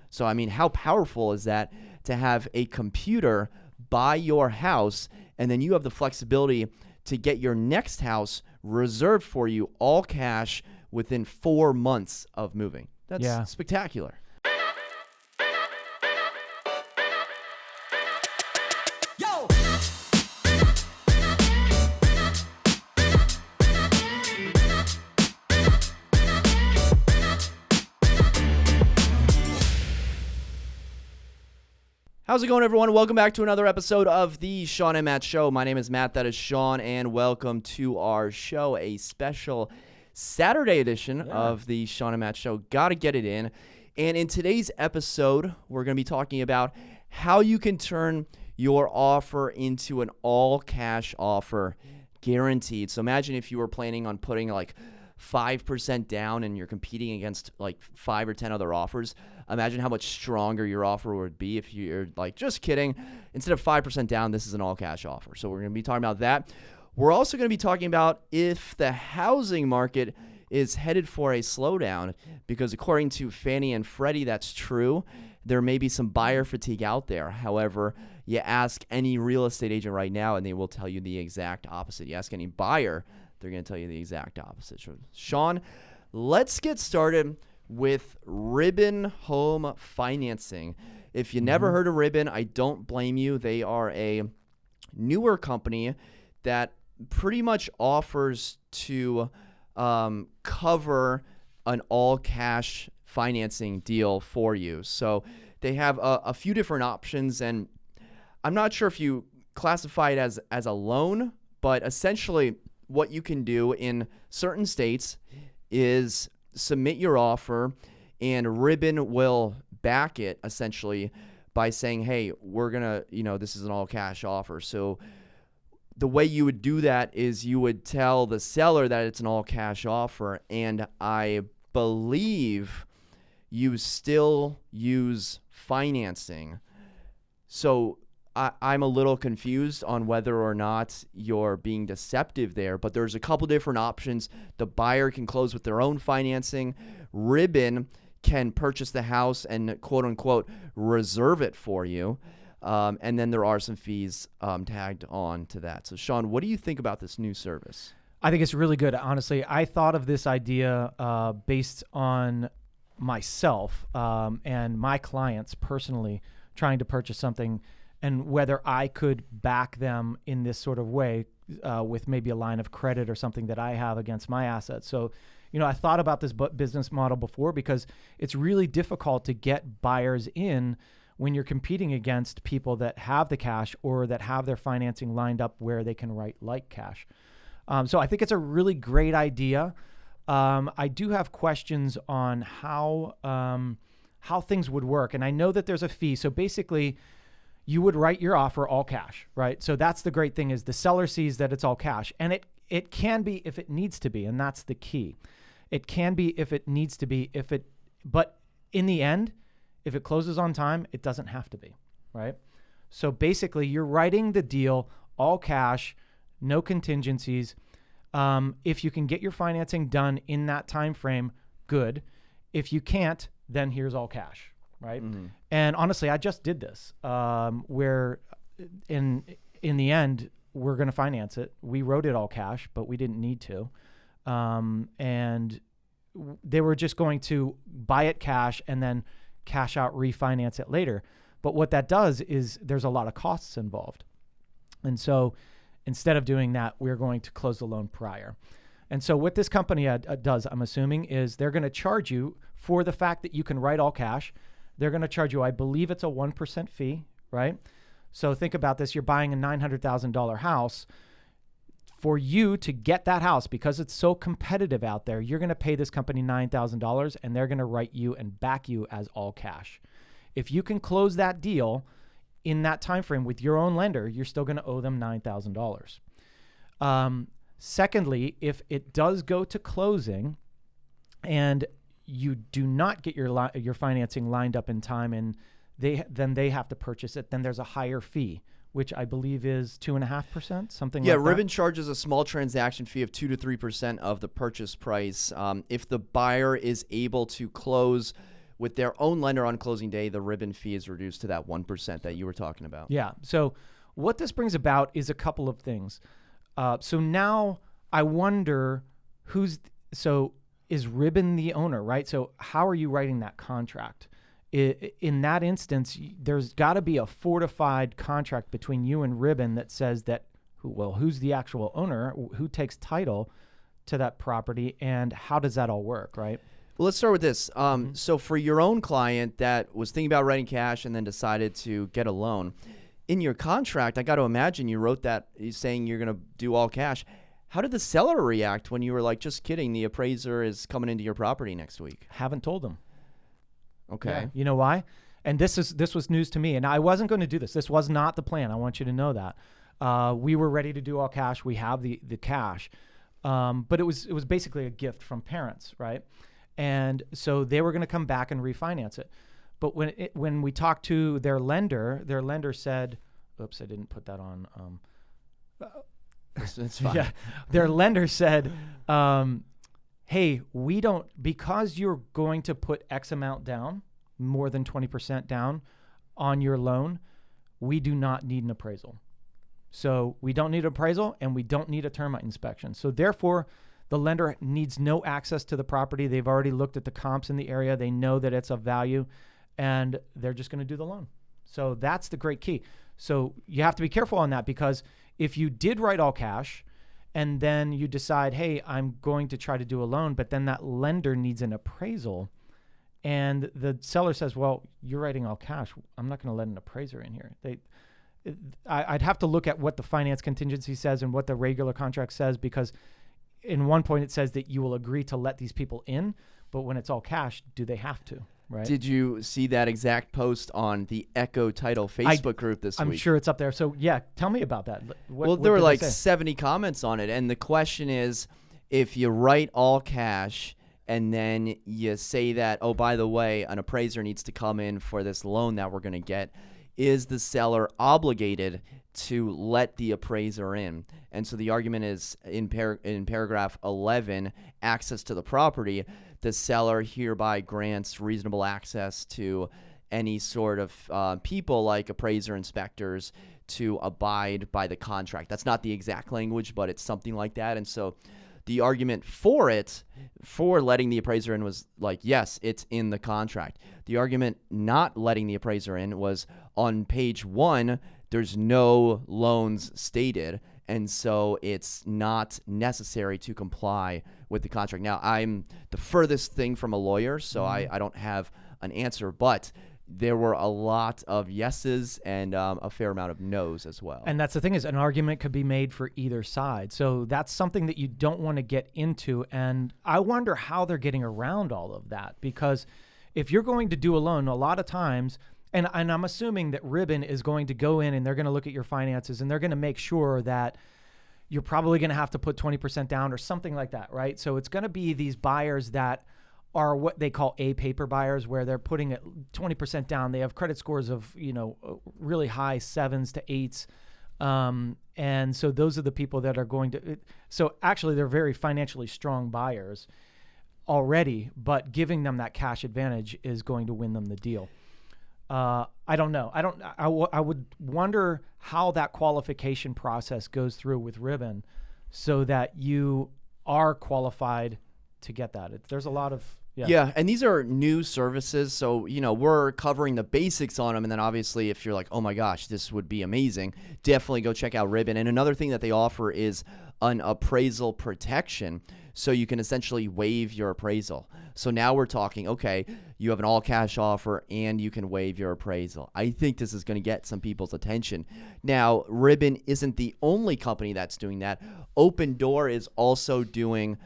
So, I mean, how powerful is that to have a computer buy your house, and then you have the flexibility to get your next house reserved for you all cash within 4 months of moving. That's spectacular. How's it going, everyone? Welcome back to another episode of the Shawn and Matt Show. My name is Matt, that is Shawn, and welcome to our show, a special Saturday edition of the Shawn and Matt Show. Got to get it in. And in today's episode, we're going to be talking about how you can turn your offer into an all-cash offer, guaranteed. So imagine if you were planning on putting like 5% down and you're competing against like 5 or 10 other offers. Imagine how much stronger your offer would be if you're like, just kidding. Instead of 5% down, this is an all-cash offer. So we're going to be talking about that. We're also going to be talking about if the housing market is headed for a slowdown, because according to Fannie and Freddie, that's true. There may be some buyer fatigue out there. However, you ask any real estate agent right now, and they will tell you the exact opposite. You ask any buyer, they're going to tell you the exact opposite. So, Shawn, let's get started with Ribbon Home Financing. If you never heard of Ribbon, I don't blame you. They are a newer company that pretty much offers to cover an all-cash financing deal for you. So they have a few different options, and I'm not sure if you classify it as a loan, but essentially what you can do in certain states is submit your offer, and Ribbon will back it essentially by saying, hey, we're going to, this is an all-cash offer. So the way you would do that is you would tell the seller that it's an all-cash offer, and I believe you still use financing. So I'm a little confused on whether or not you're being deceptive there, but there's a couple different options. The buyer can close with their own financing. Ribbon can purchase the house and quote unquote reserve it for you. And then there are some fees tagged on to that. So Shawn, what do you think about this new service? I think it's really good. Honestly, I thought of this idea based on myself and my clients personally trying to purchase something, and whether I could back them in this sort of way with maybe a line of credit or something that I have against my assets. So, I thought about this business model before because it's really difficult to get buyers in when you're competing against people that have the cash or that have their financing lined up where they can write like cash. So I think it's a really great idea. I do have questions on how things would work. And I know that there's a fee. So basically, you would write your offer all cash, right? So that's the great thing, is the seller sees that it's all cash. And it can be if it needs to be, and that's the key. It can be if it needs to be, but in the end, if it closes on time, it doesn't have to be, right? So basically, you're writing the deal all cash, no contingencies. If you can get your financing done in that time frame, good. If you can't, then here's all cash. Right. Mm-hmm. And honestly, I just did this where in the end, we're going to finance it. We wrote it all cash, but we didn't need to. And they were just going to buy it cash and then cash out, refinance it later. But what that does is there's a lot of costs involved. And so instead of doing that, we're going to close the loan prior. And so what this company does, I'm assuming, is they're going to charge you for the fact that you can write all cash. They're going to charge you, I believe it's a 1% fee, right? So think about this. You're buying a $900,000 house. For you to get that house, because it's so competitive out there, you're going to pay this company $9,000, and they're going to write you and back you as all cash. If you can close that deal in that time frame with your own lender, you're still going to owe them $9,000. Secondly, if it does go to closing and you do not get your financing lined up in time, and then they have to purchase it, then there's a higher fee, which I believe is 2.5%, something like that. Yeah, Ribbon charges a small transaction fee of 2 to 3% of the purchase price if the buyer is able to close with their own lender on closing day, the ribbon fee is reduced to that 1% that you were talking about. Yeah. So what this brings about is a couple of things. So now I wonder is Ribbon the owner, right? So how are you writing that contract? In that instance, there's got to be a fortified contract between you and Ribbon that says that, who's the actual owner, who takes title to that property, and how does that all work, right? Well, let's start with this. So for your own client that was thinking about writing cash and then decided to get a loan, in your contract, I got to imagine you wrote that saying you're going to do all cash. How did the seller react when you were like, just kidding, the appraiser is coming into your property next week? Haven't told them. Okay. Yeah. You know why? And this was news to me, and I wasn't going to do this. This was not the plan. I want you to know that. We were ready to do all cash. We have the cash. But it was basically a gift from parents, right? And so they were going to come back and refinance it. But when we talked to their lender said, oops, I didn't put that on. It's fine. Yeah, their lender said, hey, because you're going to put X amount down, more than 20% down on your loan, we do not need an appraisal. So we don't need an appraisal and we don't need a termite inspection. So therefore, the lender needs no access to the property. They've already looked at the comps in the area. They know that it's of value, and they're just going to do the loan. So that's the great key. So you have to be careful on that, because if you did write all cash and then you decide, hey, I'm going to try to do a loan, but then that lender needs an appraisal, and the seller says, well, you're writing all cash, I'm not going to let an appraiser in here. I'd have to look at what the finance contingency says and what the regular contract says, because in one point it says that you will agree to let these people in, but when it's all cash, do they have to? Right. Did you see that exact post on the Echo Title Facebook group this week? I'm sure it's up there. So yeah, tell me about that. What there were like 70 comments on it. And the question is, if you write all cash and then you say that, oh, by the way, an appraiser needs to come in for this loan that we're going to get, is the seller obligated to let the appraiser in? And so the argument is in paragraph 11, access to the property, the seller hereby grants reasonable access to any sort of people like appraiser, inspectors, to abide by the contract. That's not the exact language, but it's something like that. And so the argument for letting the appraiser in was like, yes, it's in the contract. The argument not letting the appraiser in was on page 1, there's no loans stated, and so it's not necessary to comply with the contract. Now, I'm the furthest thing from a lawyer, so I don't have an answer, but there were a lot of yeses and a fair amount of no's as well. And that's the thing, is an argument could be made for either side. So that's something that you don't want to get into. And I wonder how they're getting around all of that, because if you're going to do a loan, a lot of times, and I'm assuming that Ribbon is going to go in and they're going to look at your finances and they're going to make sure that you're probably going to have to put 20% down or something like that, right? So it's going to be these buyers that are what they call A-paper buyers, where they're putting it 20% down. They have credit scores of, really high 7s to 8s. And so those are the people that are going to, so actually they're very financially strong buyers already, but giving them that cash advantage is going to win them the deal. I don't know. I would wonder how that qualification process goes through with Ribbon so that you are qualified to get that. There's a lot of, Yeah, and these are new services, so, we're covering the basics on them, and then obviously if you're like, oh my gosh, this would be amazing, definitely go check out Ribbon. And another thing that they offer is an appraisal protection, so you can essentially waive your appraisal. So now we're talking, okay, you have an all-cash offer and you can waive your appraisal. I think this is going to get some people's attention. Now, Ribbon isn't the only company that's doing that. OpenDoor is also doing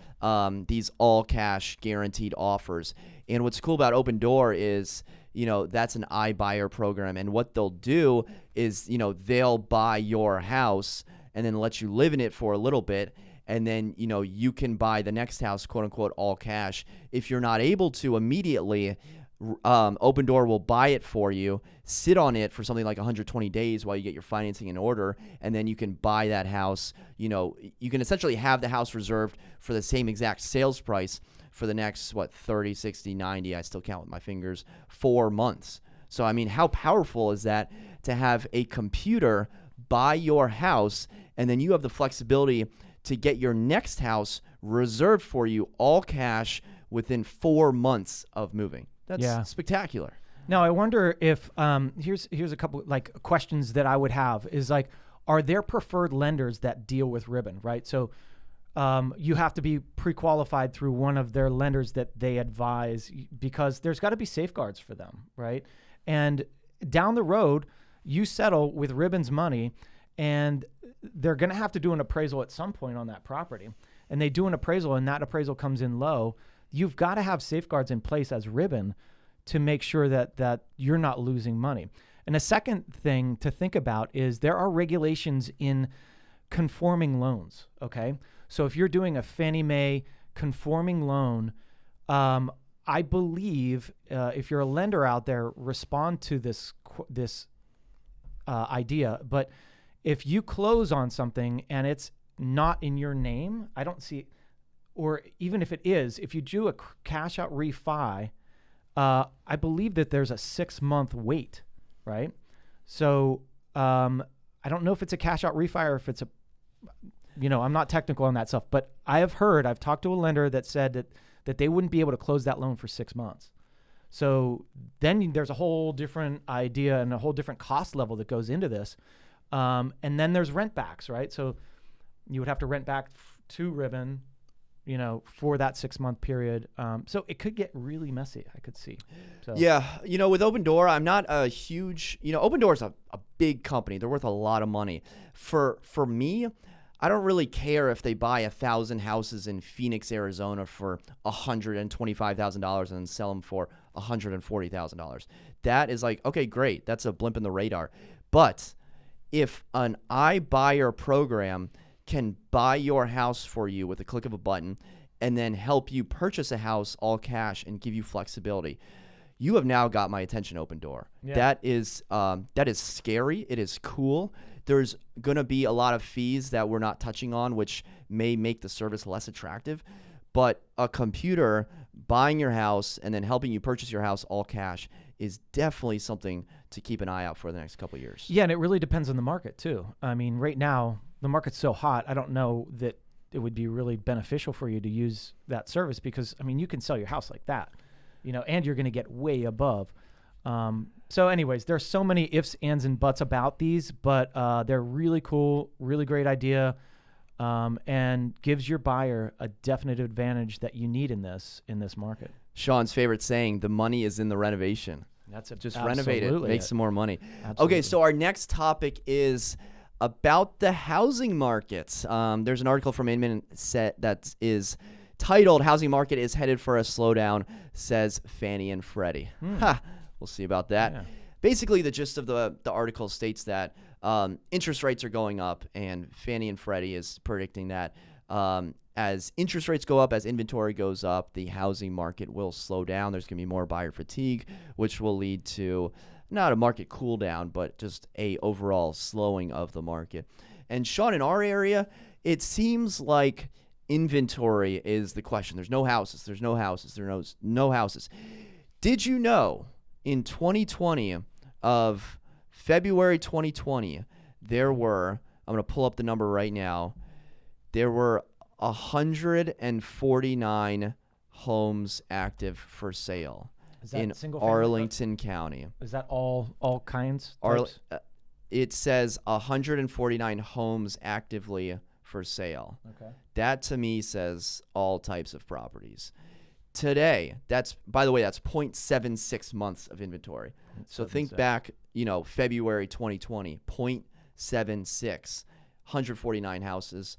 these all-cash guaranteed offers. And what's cool about OpenDoor is, that's an iBuyer program. And what they'll do is, they'll buy your house and then let you live in it for a little bit. And then, you can buy the next house, quote unquote, all cash. If you're not able to immediately, OpenDoor will buy it for you, sit on it for something like 120 days while you get your financing in order, and then you can buy that house. You can essentially have the house reserved for the same exact sales price for the next, 30, 60, 90, I still count with my fingers, 4 months. So, I mean, how powerful is that to have a computer buy your house, and then you have the flexibility to get your next house reserved for you, all cash, within 4 months of moving. That's spectacular. Now, I wonder if here's a couple like questions that I would have is like, are there preferred lenders that deal with ribbon, right? So you have to be pre-qualified through one of their lenders that they advise, because there's got to be safeguards for them, right? And down the road, you settle with ribbon's money, and they're going to have to do an appraisal at some point on that property. And they do an appraisal, and that appraisal comes in low. You've got to have safeguards in place as ribbon to make sure that you're not losing money. And a second thing to think about is there are regulations in conforming loans, okay? So if you're doing a Fannie Mae conforming loan, I believe if you're a lender out there, respond to this idea. But if you close on something and it's not in your name, I don't see, or even if it is, if you do a cash out refi, I believe that there's a 6-month wait, right? So I don't know if it's a cash out refi or if it's I'm not technical on that stuff, but I've talked to a lender that said that they wouldn't be able to close that loan for 6 months. So then there's a whole different idea and a whole different cost level that goes into this. And then there's rent backs, right? So you would have to rent back to ribbon, for that 6-month period. So it could get really messy, I could see. So. Yeah. With OpenDoor, I'm not a huge, OpenDoor is a big company. They're worth a lot of money. For me, I don't really care if they buy 1,000 houses in Phoenix, Arizona for $125,000 and then sell them for $140,000. That is like, okay, great. That's a blip in the radar. But if an iBuyer program can buy your house for you with a click of a button and then help you purchase a house all cash and give you flexibility, you have now got my attention, OpenDoor. Yeah. That is scary. It is cool. There's going to be a lot of fees that we're not touching on, which may make the service less attractive. But a computer buying your house and then helping you purchase your house all cash is definitely something to keep an eye out for the next couple of years. Yeah, and it really depends on the market too. I mean, right now, the market's so hot, I don't know that it would be really beneficial for you to use that service because, I mean, you can sell your house like that, and you're going to get way above. So anyways, there's so many ifs, ands, and buts about these, but they're really cool, really great idea, and gives your buyer a definite advantage that you need in this market. Shawn's favorite saying, the money is in the renovation. Just renovate it, make some more money. Absolutely. Okay, so our next topic is about the housing markets. There's an article from Inman that is titled, "Housing Market is Headed for a Slowdown," says Fannie and Freddie. We'll see about that. Yeah. Basically, the gist of the article states that interest rates are going up, and Fannie and Freddie is predicting that as interest rates go up, as inventory goes up, the housing market will slow down. There's going to be more buyer fatigue, which will lead to not a market cool down, but just a overall slowing of the market. And Shawn, in our area, it seems like inventory is the question. There's no houses. There's no houses. There's no houses. Did you know in 2020, of February 2020, there were, I'm going to pull up the number right now, there were 149 homes active for sale in Arlington County. Is that all kinds? It says 149 homes actively for sale. Okay. That to me says all types of properties. Today, by the way, that's 0.76 months of inventory. So think back, February 2020, 0.76, 149 houses.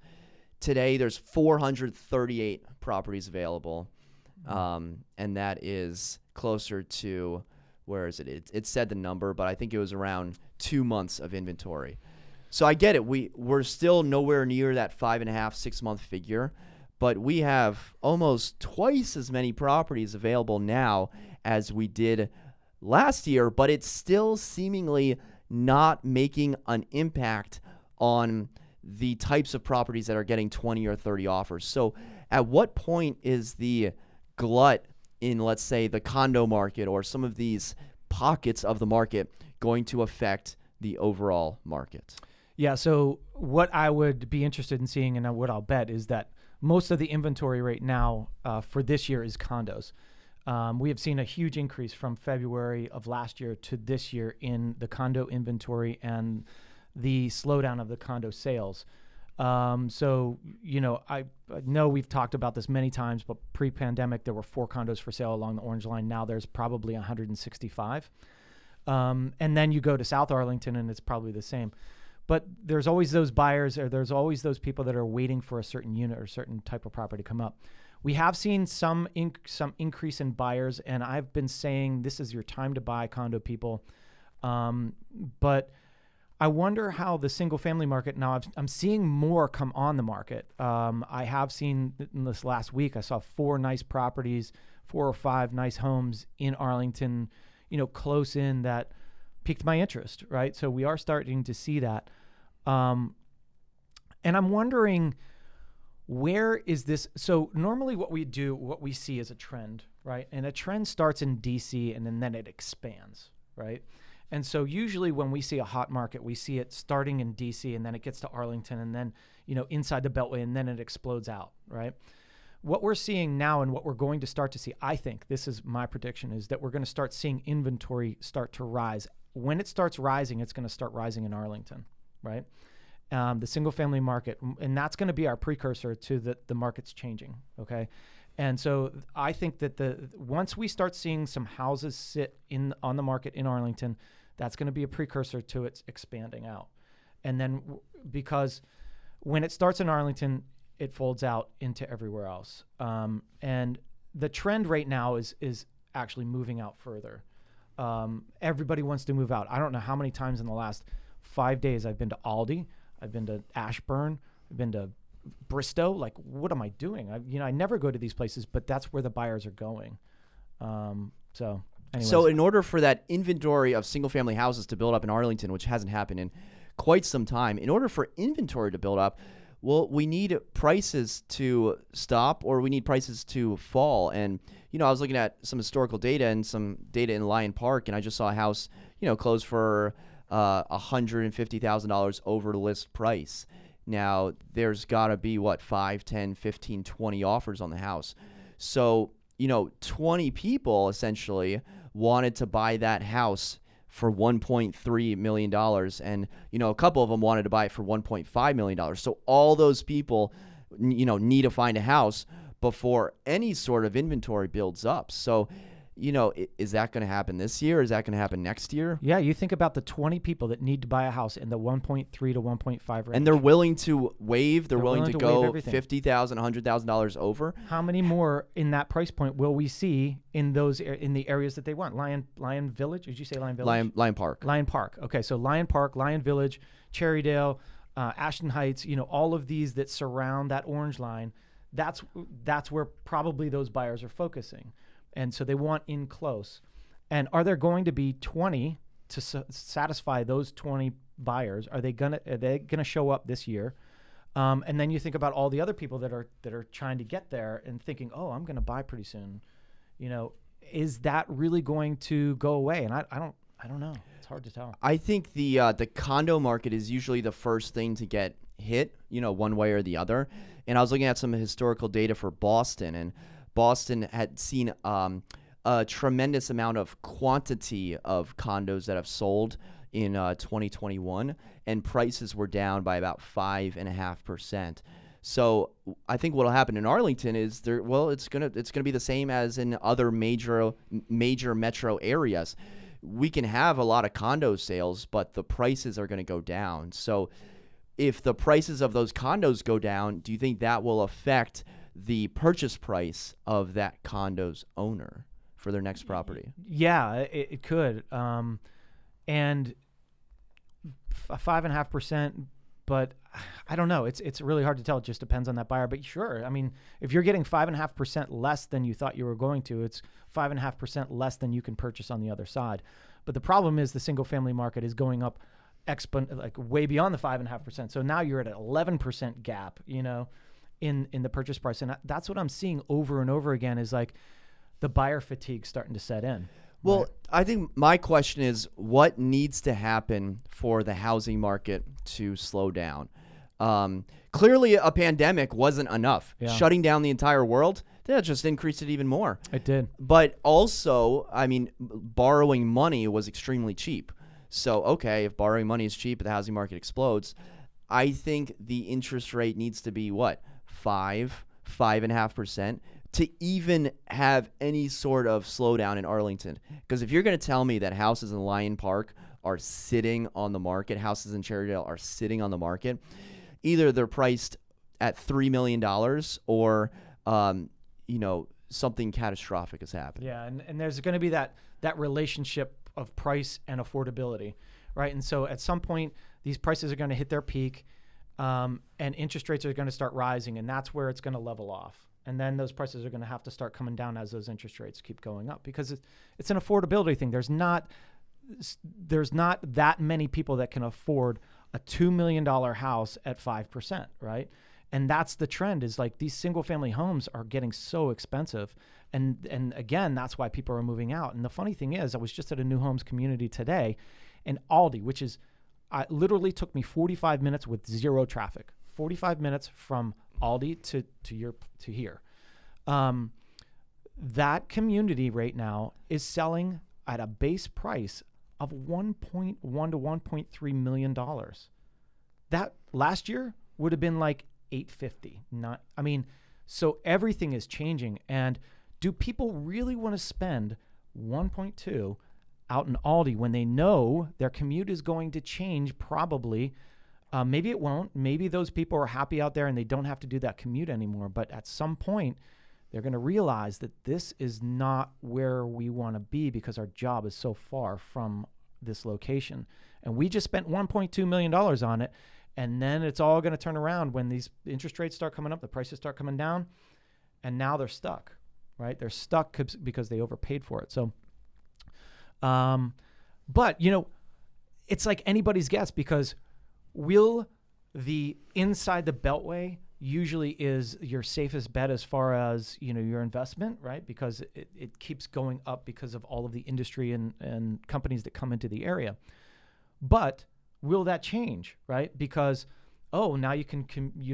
Today, there's 438 properties available, and that is closer to, where is it? It said the number, but I think it was around 2 months of inventory. So I get it. We're still nowhere near that 5.5, 6 month figure, but we have almost twice as many properties available now as we did last year, but it's still seemingly not making an impact on the types of properties that are getting 20 or 30 offers. So at what point is the glut in, let's say, the condo market or some of these pockets of the market going to affect the overall market? Yeah, so what I would be interested in seeing, and what I'll bet, is that most of the inventory right now for this year is condos. We have seen a huge increase from February of last year to this year in the condo inventory and the slowdown of the condo sales. So, I know we've talked about this many times, but pre-pandemic, there were 4 condos for sale along the Orange Line. Now there's probably 165. And then you go to South Arlington and it's probably the same. But there's always those buyers, or there's always those people that are waiting for a certain unit or certain type of property to come up. We have seen some increase in buyers, and I've been saying this is your time to buy, condo people. But I wonder how the single family market now. I'm seeing more come on the market. I have seen in this last week, I saw 4 nice properties, 4 or 5 nice homes in Arlington, close in, that piqued my interest, right? So we are starting to see that. And I'm wondering, where is this? So normally what we see is a trend, right? And a trend starts in DC and then it expands, right? And so usually when we see a hot market, we see it starting in DC and then it gets to Arlington and then, inside the Beltway, and then it explodes out, right? What we're seeing now and what we're going to start to see, I think, this is my prediction, is that we're going to start seeing inventory start to rise. When it starts rising, it's going to start rising in Arlington, right? The single family market, and that's going to be our precursor to the market's changing, okay? And so I think that once we start seeing some houses sit on the market in Arlington, that's going to be a precursor to its expanding out. And then because when it starts in Arlington, it folds out into everywhere else. And the trend right now is actually moving out further. Everybody wants to move out. I don't know how many times in the last 5 days I've been to Aldi, I've been to Ashburn, I've been to Bristow. Like, what am I doing? I never go to these places, but that's where the buyers are going. So in order for that inventory of single family houses to build up in Arlington, which hasn't happened in quite some time, in order for inventory to build up, well, we need prices to stop, or we need prices to fall. And, I was looking at some historical data and some data in Lyon Park, and I just saw a house, close for $150,000 over the list price. Now, there's got to be, 5, 10, 15, 20 offers on the house. So, 20 people essentially wanted to buy that house for $1.3 million. And, a couple of them wanted to buy it for $1.5 million. So all those people, need to find a house before any sort of inventory builds up. So, is that going to happen this year? Is that going to happen next year? Yeah, you think about the 20 people that need to buy a house in the 1.3 to 1.5 range. And they're willing to waive. They're willing to go $50,000, $100,000 over. How many more in that price point will we see in the areas that they want? Lyon Village? Did you say Lyon Village? Lyon Park. Lyon Park. Okay, so Lyon Park, Lyon Village, Cherrydale, Ashton Heights. All of these that surround that orange line. That's where probably those buyers are focusing. And so they want in close. And are there going to be 20 to satisfy those 20 buyers? Are they gonna show up this year? And then you think about all the other people that are trying to get there and thinking, oh, I'm gonna buy pretty soon. Is that really going to go away? And I don't know. It's hard to tell. I think the condo market is usually the first thing to get hit, one way or the other. And I was looking at some historical data for Boston, and Boston had seen a tremendous amount of quantity of condos that have sold in 2021, and prices were down by about 5.5%. So I think what will happen in Arlington is it's gonna be the same as in other major metro areas. We can have a lot of condo sales, but the prices are going to go down. So if the prices of those condos go down, do you think that will affect the purchase price of that condo's owner for their next property? Yeah, it could. And 5.5%, but I don't know. It's really hard to tell. It just depends on that buyer. But sure, I mean, if you're getting 5.5% less than you thought you were going to, it's 5.5% less than you can purchase on the other side. But the problem is the single family market is going up way beyond the 5.5%. So now you're at an 11% gap, in the purchase price. And that's what I'm seeing over and over again is like the buyer fatigue starting to set in. Well, right? I think my question is, what needs to happen for the housing market to slow down? Clearly, a pandemic wasn't enough. Yeah. Shutting down the entire world, that just increased it even more. It did. But also, I mean, borrowing money was extremely cheap. So, okay, if borrowing money is cheap, the housing market explodes. I think the interest rate needs to be what? 5.5% to even have any sort of slowdown in Arlington. Because if you're going to tell me that houses in Lyon Park are sitting on the market, houses in Cherrydale are sitting on the market, either they're priced at $3 million or, something catastrophic has happened. Yeah, and there's going to be that relationship of price and affordability, right? And so at some point, these prices are going to hit their peak, and interest rates are going to start rising, and that's where it's going to level off. And then those prices are going to have to start coming down as those interest rates keep going up, because it's an affordability thing. There's not that many people that can afford a $2 million house at 5%, right? And that's the trend, is like these single family homes are getting so expensive. And again, that's why people are moving out. And the funny thing is, I was just at a new homes community today in Aldi, which is, literally took me 45 minutes with zero traffic, 45 minutes from Aldi to here. That community right now is selling at a base price of $1.1 to $1.3 million. That last year would have been like $850. So everything is changing. And do people really want to spend 1.2 out in Aldi when they know their commute is going to change? Probably. Maybe it won't. Maybe those people are happy out there and they don't have to do that commute anymore. But at some point, they're going to realize that this is not where we want to be, because our job is so far from this location. And we just spent $1.2 million on it. And then it's all going to turn around when these interest rates start coming up, the prices start coming down, and now they're stuck, right? They're stuck because they overpaid for it. So, but, it's like anybody's guess, because will the inside the Beltway usually is your safest bet as far as, your investment, right? Because it keeps going up because of all of the industry and companies that come into the area. But will that change, right? Because, now you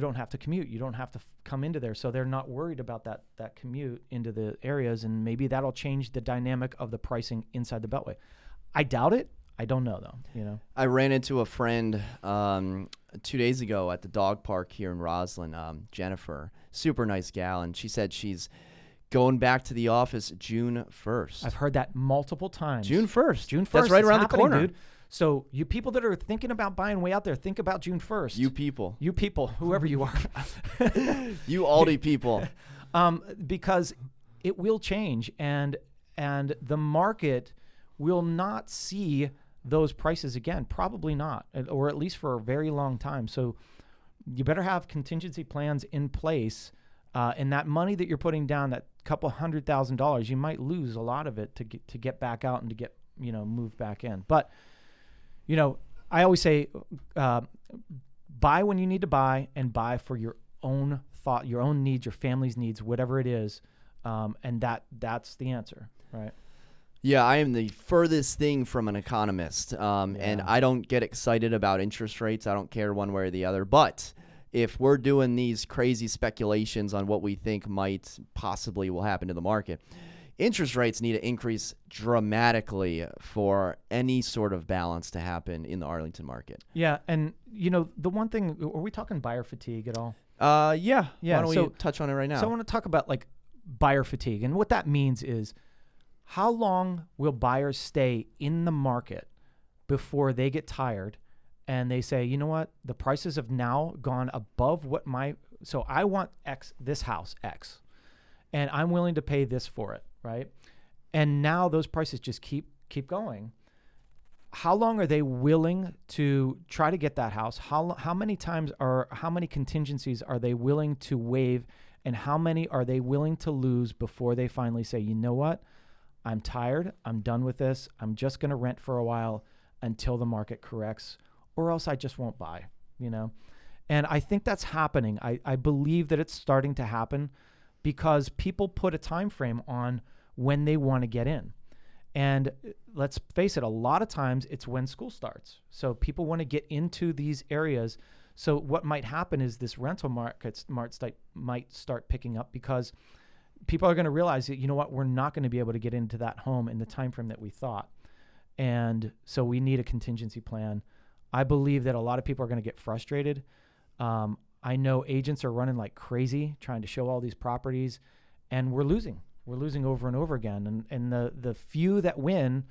don't have to commute. You don't have to come into there. So they're not worried about that commute into the areas. And maybe that'll change the dynamic of the pricing inside the Beltway. I doubt it. I don't know, though. I ran into a friend 2 days ago at the dog park here in Roslyn, Jennifer, super nice gal, and she said she's going back to the office June 1st. I've heard that multiple times. June 1st. June 1st. That's right around the corner. Dude. So you people that are thinking about buying way out there, think about June 1st. You people, whoever you are. You Aldi people. Because it will change, and the market will not see those prices again, probably not, or at least for a very long time. So you better have contingency plans in place, and that money that you're putting down, that couple $100,000, you might lose a lot of it to get back out and to get moved back in. But I always say, buy when you need to buy, and buy for your own thought, your own needs, your family's needs, whatever it is, and that's the answer, right? Yeah, I am the furthest thing from an economist, and I don't get excited about interest rates. I don't care one way or the other. But if we're doing these crazy speculations on what we think might possibly will happen to the market, interest rates need to increase dramatically for any sort of balance to happen in the Arlington market. Yeah, and the one thing, are we talking buyer fatigue at all? Yeah. Why don't we touch on it right now? So I want to talk about like buyer fatigue, and what that means is, how long will buyers stay in the market before they get tired and they say, you know what, the prices have now gone above so I want X, this house X, and I'm willing to pay this for it, right? And now those prices just keep going. How long are they willing to try to get that house? How many contingencies are they willing to waive, and how many are they willing to lose before they finally say, you know what, I'm tired, I'm done with this, I'm just going to rent for a while until the market corrects, or else I just won't buy, And I think that's happening. I believe that it's starting to happen because people put a time frame on when they want to get in. And let's face it, a lot of times it's when school starts. So people want to get into these areas. So what might happen is this rental market might start picking up because people are going to realize that, you know what, we're not going to be able to get into that home in the time frame that we thought. And so we need a contingency plan. I believe that a lot of people are going to get frustrated. I know agents are running like crazy trying to show all these properties, and we're losing. We're losing over and over again. And the few that win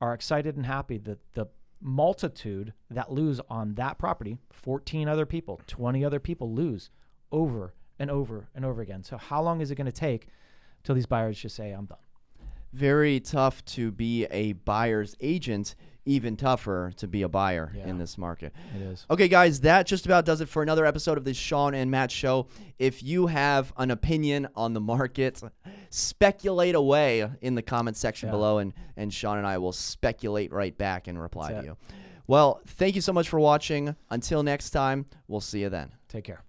are excited and happy. The multitude that lose on that property, 14 other people, 20 other people lose over and over and over again. So how long is it going to take till these buyers just say, I'm done? Very tough to be a buyer's agent, even tougher to be a buyer in this market. It is. Okay, guys, that just about does it for another episode of the Shawn and Matt Show. If you have an opinion on the market, speculate away in the comment section below, and Shawn and I will speculate right back and reply to you. Well, thank you so much for watching. Until next time, we'll see you then. Take care.